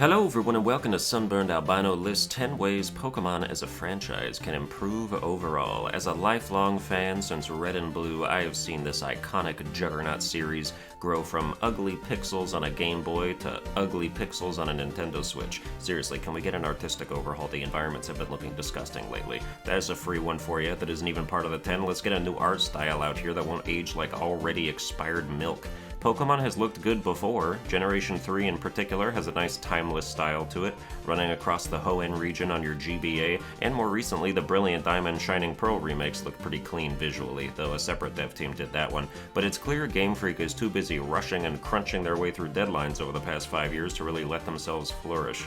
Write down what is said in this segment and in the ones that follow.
Hello everyone and welcome to Sunburned Albino lists 10 ways Pokemon as a franchise can improve overall. As a lifelong fan since Red and Blue, I have seen this iconic juggernaut series grow from ugly pixels on a Game Boy to ugly pixels on a Nintendo Switch. Seriously, can we get an artistic overhaul? The environments have been looking disgusting lately. That is a free one for you that isn't even part of the 10. Let's get a new art style out here that won't age like already expired milk. Pokemon has looked good before. Generation 3 in particular has a nice timeless style to it, running across the Hoenn region on your GBA, and more recently the Brilliant Diamond Shining Pearl remakes look pretty clean visually, though a separate dev team did that one. But it's clear Game Freak is too busy rushing and crunching their way through deadlines over the past 5 years to really let themselves flourish.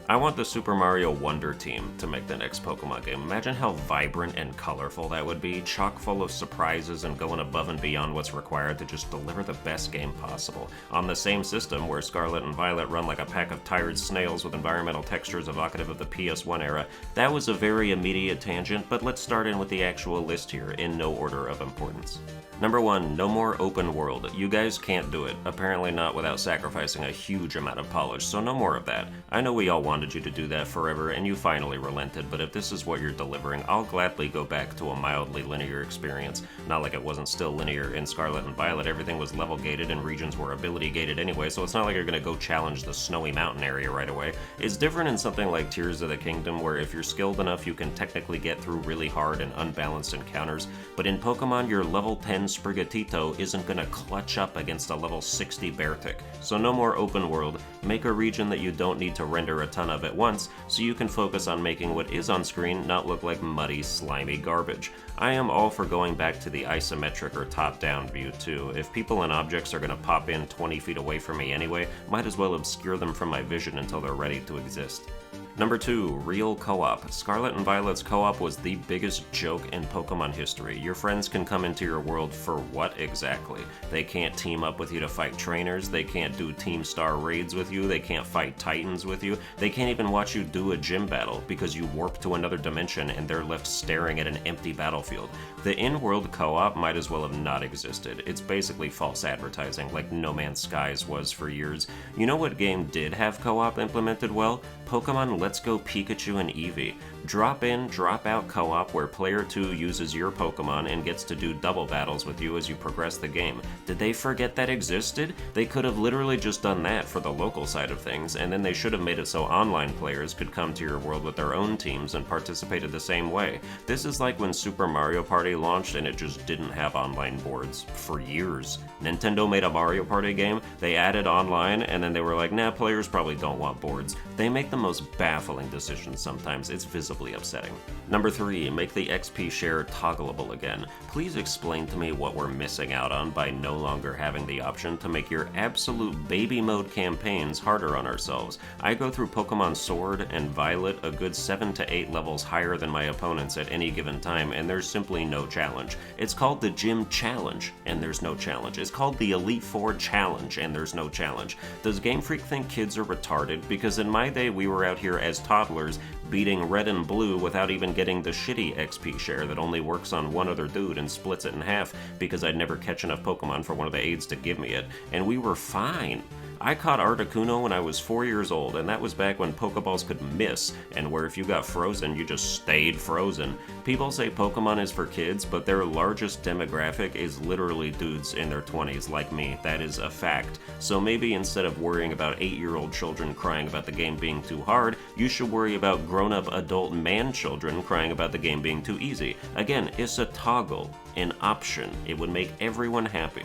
I want the Super Mario Wonder team to make the next Pokemon game. Imagine how vibrant and colorful that would be, chock full of surprises and going above and beyond what's required to just deliver the best game possible. On the same system where Scarlet and Violet run like a pack of tired snails with environmental textures evocative of the PS1 era. That was a very immediate tangent, but let's start in with the actual list here, in no order of importance. Number 1, no more open world. You guys can't do it. Apparently not without sacrificing a huge amount of polish, so no more of that. I know we all wanted you to do that forever, and you finally relented, but if this is what you're delivering, I'll gladly go back to a mildly linear experience. Not like it wasn't still linear in Scarlet and Violet, everything was level gated and regions were ability gated anyway, so it's not like you're gonna go challenge the Snowy Mountain area right away. It's different in something like Tears of the Kingdom, where if you're skilled enough, you can technically get through really hard and unbalanced encounters, but in Pokemon, your level 10 Sprigatito isn't gonna clutch up against a level 60 Beartic. So no more open world, make a region that you don't need to render a ton of at once, so you can focus on making what is on screen not look like muddy, slimy garbage. I am all for going back to the isometric or top-down view too. If people and objects are gonna pop in 20 feet away from me anyway, might as well obscure them from my vision until they're ready to exist. Number 2, real co-op. Scarlet and Violet's co-op was the biggest joke in Pokemon history. Your friends can come into your world for what exactly? They can't team up with you to fight trainers, they can't do Team Star raids with you, they can't fight Titans with you, they can't even watch you do a gym battle because you warp to another dimension and they're left staring at an empty battlefield. The in-world co-op might as well have not existed. It's basically false advertising like No Man's Skies was for years. You know what game did have co-op implemented well? Pokemon Let's Go Pikachu and Eevee. Drop in, drop out co-op where player 2 uses your Pokemon and gets to do double battles with you as you progress the game. Did they forget that existed? They could have literally just done that for the local side of things, and then they should have made it so online players could come to your world with their own teams and participated the same way. This is like when Super Mario Party launched and it just didn't have online boards for years. Nintendo made a Mario Party game, they added online, and then they were like, nah, players probably don't want boards. They make the most baffling decisions sometimes. It's visibly upsetting. Number 3, make the XP share toggleable again. Please explain to me what we're missing out on by no longer having the option to make your absolute baby mode campaigns harder on ourselves. I go through Pokemon Sword and Violet a good 7 to 8 levels higher than my opponents at any given time, and there's simply no challenge. It's called the Gym Challenge, and there's no challenge. It's called the Elite Four Challenge, and there's no challenge. Does Game Freak think kids are retarded? Because in my day, we were out here as toddlers beating Red and Blue without even getting the shitty XP share that only works on one other dude and splits it in half because I'd never catch enough Pokemon for one of the aides to give me it, and we were fine. I caught Articuno when I was 4 years old, and that was back when Pokeballs could miss, and where if you got frozen, you just stayed frozen. People say Pokemon is for kids, but their largest demographic is literally dudes in their 20s like me. That is a fact. So maybe instead of worrying about 8-year-old children crying about the game being too hard, you should worry about grown-up adult man-children crying about the game being too easy. Again, it's a toggle, an option. It would make everyone happy.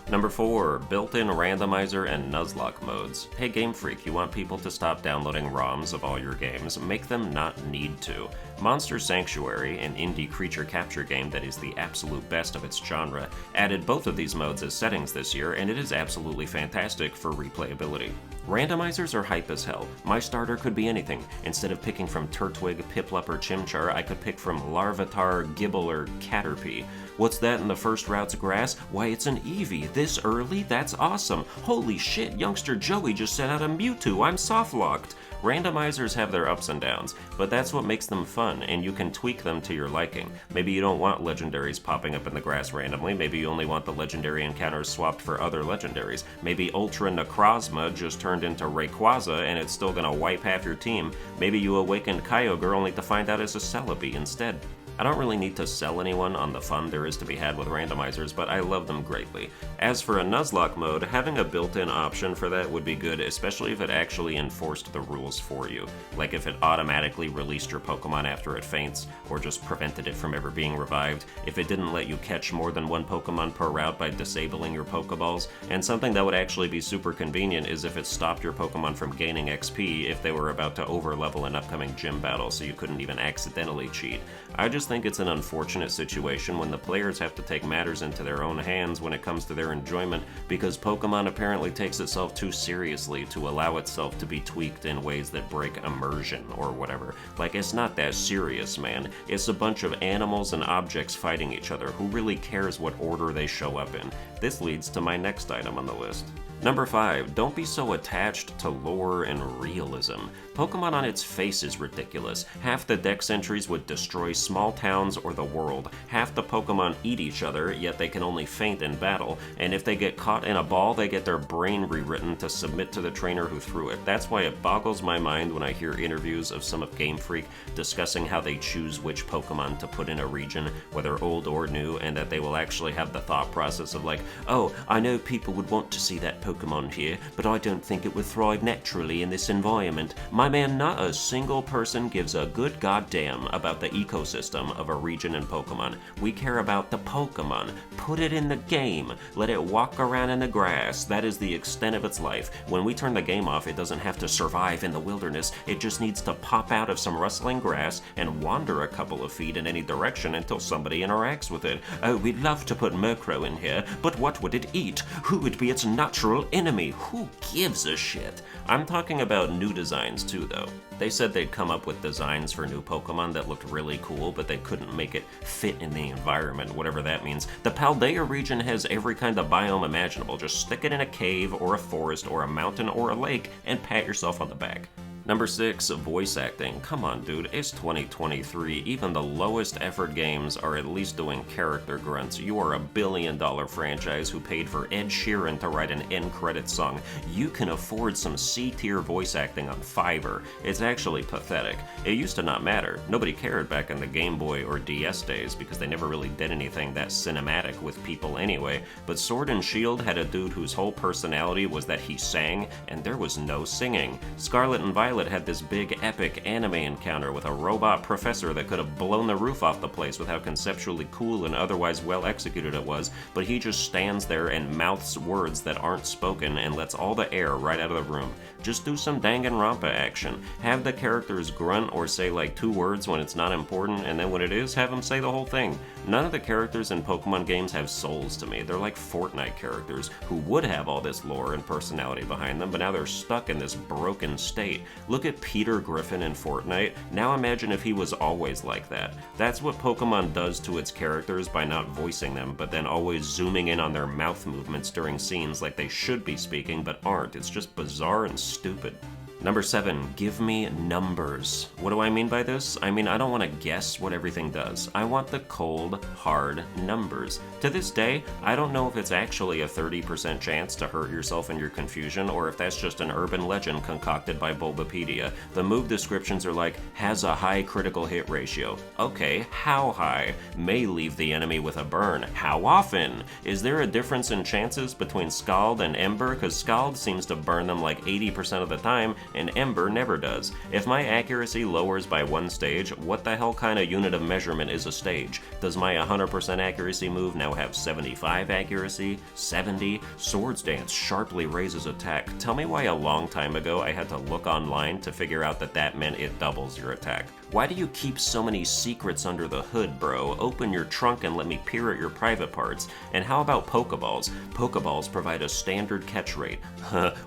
Number 4, built-in randomizer and Nuzlocke modes. Hey Game Freak, you want people to stop downloading ROMs of all your games? Make them not need to. Monster Sanctuary, an indie creature capture game that is the absolute best of its genre, added both of these modes as settings this year, and it is absolutely fantastic for replayability. Randomizers are hype as hell. My starter could be anything. Instead of picking from Turtwig, Piplup, or Chimchar, I could pick from Larvitar, Gibble, or Caterpie. What's that in the first route's grass? Why, it's an Eevee. This early? That's awesome. Holy shit, youngster Joey just sent out a Mewtwo. I'm soft-locked. Randomizers have their ups and downs, but that's what makes them fun. fun, and you can tweak them to your liking. Maybe you don't want legendaries popping up in the grass randomly, maybe you only want the legendary encounters swapped for other legendaries. Maybe Ultra Necrozma just turned into Rayquaza and it's still gonna wipe half your team. Maybe you awakened Kyogre only to find out it's a Celebi instead. I don't really need to sell anyone on the fun there is to be had with randomizers, but I love them greatly. As for a Nuzlocke mode, having a built-in option for that would be good, especially if it actually enforced the rules for you. Like if it automatically released your Pokemon after it faints, or just prevented it from ever being revived, if it didn't let you catch more than one Pokemon per route by disabling your Pokeballs, and something that would actually be super convenient is if it stopped your Pokemon from gaining XP if they were about to overlevel an upcoming gym battle so you couldn't even accidentally cheat. I just think it's an unfortunate situation when the players have to take matters into their own hands when it comes to their enjoyment, because Pokemon apparently takes itself too seriously to allow itself to be tweaked in ways that break immersion or whatever. Like, it's not that serious, man. It's a bunch of animals and objects fighting each other. Who really cares what order they show up in? This leads to my next item on the list. Number 5, don't be so attached to lore and realism. Pokemon on its face is ridiculous. Half the dex entries would destroy small towns or the world. Half the Pokemon eat each other, yet they can only faint in battle. And if they get caught in a ball, they get their brain rewritten to submit to the trainer who threw it. That's why it boggles my mind when I hear interviews of some of Game Freak discussing how they choose which Pokemon to put in a region, whether old or new, and that they will actually have the thought process of like, oh, I know people would want to see that Pokemon here, but I don't think it would thrive naturally in this environment. My man, not a single person gives a good goddamn about the ecosystem of a region in Pokemon. We care about the Pokemon. Put it in the game. Let it walk around in the grass. That is the extent of its life. When we turn the game off, it doesn't have to survive in the wilderness. It just needs to pop out of some rustling grass and wander a couple of feet in any direction until somebody interacts with it. Oh, we'd love to put Murkrow in here, but what would it eat? Who would be its natural enemy? Who gives a shit? I'm talking about new designs too, though. They said they'd come up with designs for new Pokemon that looked really cool, but they couldn't make it fit in the environment, whatever that means. The Paldea region has every kind of biome imaginable. Just stick it in a cave or a forest or a mountain or a lake and pat yourself on the back. Number 6, voice acting. Come on, dude, it's 2023. Even the lowest effort games are at least doing character grunts. You are a billion-dollar franchise who paid for Ed Sheeran to write an end credit song. You can afford some C-tier voice acting on Fiverr. It's actually pathetic. It used to not matter. Nobody cared back in the Game Boy or DS days because they never really did anything that cinematic with people anyway. But Sword and Shield had a dude whose whole personality was that he sang, and there was no singing. Scarlet and Violet had this big epic anime encounter with a robot professor that could have blown the roof off the place with how conceptually cool and otherwise well executed it was, but he just stands there and mouths words that aren't spoken and lets all the air right out of the room. Just do some Danganronpa action. Have the characters grunt or say like 2 words when it's not important, and then when it is, have them say the whole thing. None of the characters in Pokemon games have souls to me. They're like Fortnite characters who would have all this lore and personality behind them, but now they're stuck in this broken state. Look at Peter Griffin in Fortnite. Now imagine if he was always like that. That's what Pokemon does to its characters by not voicing them, but then always zooming in on their mouth movements during scenes like they should be speaking but aren't. It's just bizarre and stupid. Number 7, give me numbers. What do I mean by this? I mean, I don't want to guess what everything does. I want the cold, hard numbers. To this day, I don't know if it's actually a 30% chance to hurt yourself in your confusion, or if that's just an urban legend concocted by Bulbapedia. The move descriptions are like, has a high critical hit ratio. Okay, how high? May leave the enemy with a burn. How often? Is there a difference in chances between Scald and Ember? Because Scald seems to burn them like 80% of the time, and Ember never does. If my accuracy lowers by 1 stage, what the hell kind of unit of measurement is a stage? Does my 100% accuracy move now have 75 accuracy? 70? Swords Dance sharply raises attack. Tell me why a long time ago I had to look online to figure out that that meant it doubles your attack. Why do you keep so many secrets under the hood, bro? Open your trunk and let me peer at your private parts. And how about Pokeballs? Pokeballs provide a standard catch rate.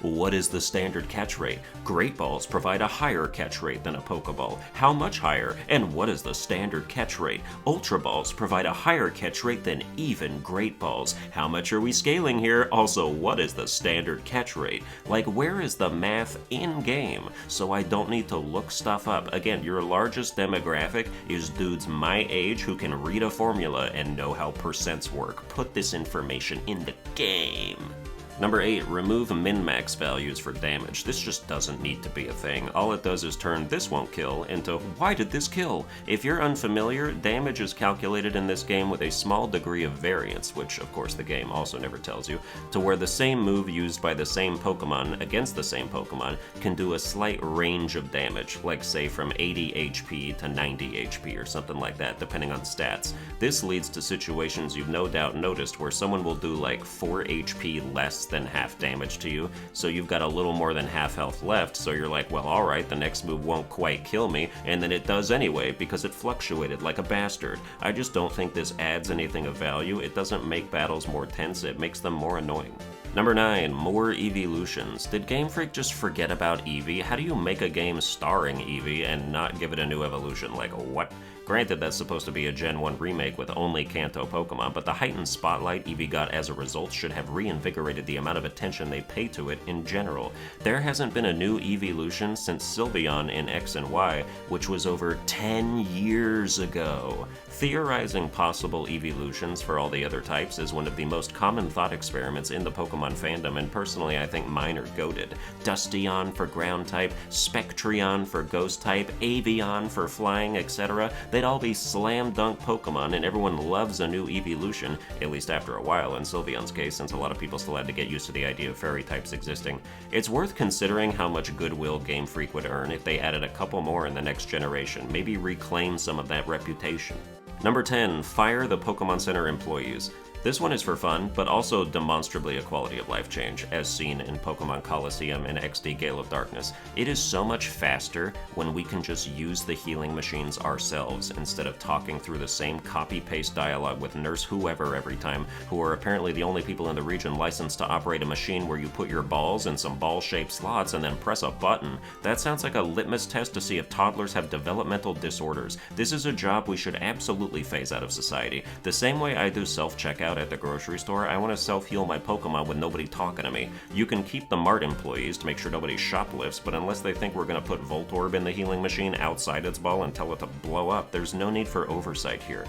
What is the standard catch rate? Great Balls provide a higher catch rate than a Pokeball. How much higher? And what is the standard catch rate? Ultra Balls provide a higher catch rate than even Great Balls. How much are we scaling here? Also, what is the standard catch rate? Like, where is the math in-game? So I don't need to look stuff up. Again, your largest demographic is dudes my age who can read a formula and know how percents work. Put this information in the game. Number 8, remove min-max values for damage. This just doesn't need to be a thing. All it does is turn "this won't kill" into "why did this kill?" If you're unfamiliar, damage is calculated in this game with a small degree of variance, which of course the game also never tells you, to where the same move used by the same Pokemon against the same Pokemon can do a slight range of damage, like say from 80 HP to 90 HP or something like that, depending on stats. This leads to situations you've no doubt noticed where someone will do like 4 HP less than half damage to you, so you've got a little more than half health left, so you're like, well, alright, the next move won't quite kill me, and then it does anyway because it fluctuated like a bastard. I just don't think this adds anything of value. It doesn't make battles more tense, it makes them more annoying. Number 9, more evolutions. Did Game Freak just forget about Eevee? How do you make a game starring Eevee and not give it a new evolution? Like, what? Granted, that's supposed to be a Gen 1 remake with only Kanto Pokemon, but the heightened spotlight Eevee got as a result should have reinvigorated the amount of attention they pay to it in general. There hasn't been a new evolution since Sylveon in X and Y, which was over 10 years ago. Theorizing possible evolutions for all the other types is one of the most common thought experiments in the Pokemon fandom, and personally I think mine are goated. Dusteon for ground type, Spectreon for ghost type, Avion for flying, etc. They'd all be slam dunk Pokemon, and everyone loves a new evolution, at least after a while in Sylveon's case, since a lot of people still had to get used to the idea of fairy types existing. It's worth considering how much goodwill Game Freak would earn if they added a couple more in the next generation, maybe reclaim some of that reputation. Number 10, fire the Pokemon Center employees. This one is for fun, but also demonstrably a quality of life change, as seen in Pokemon Coliseum and XD Gale of Darkness. It is so much faster when we can just use the healing machines ourselves, instead of talking through the same copy-paste dialogue with Nurse Whoever every time, who are apparently the only people in the region licensed to operate a machine where you put your balls in some ball-shaped slots and then press a button. That sounds like a litmus test to see if toddlers have developmental disorders. This is a job we should absolutely phase out of society. The same way I do self-checkout at the grocery store, I want to self-heal my Pokemon with nobody talking to me. You can keep the mart employees to make sure nobody shoplifts, but unless they think we're going to put Voltorb in the healing machine outside its ball and tell it to blow up, there's no need for oversight here.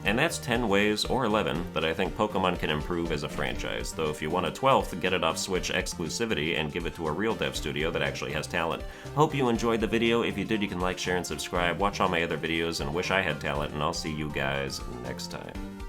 And that's 10 ways, or 11, that I think Pokemon can improve as a franchise, though if you want a 12th, get it off Switch exclusivity and give it to a real dev studio that actually has talent. Hope you enjoyed the video. If you did, you can like, share, and subscribe. Watch all my other videos and wish I had talent, and I'll see you guys next time.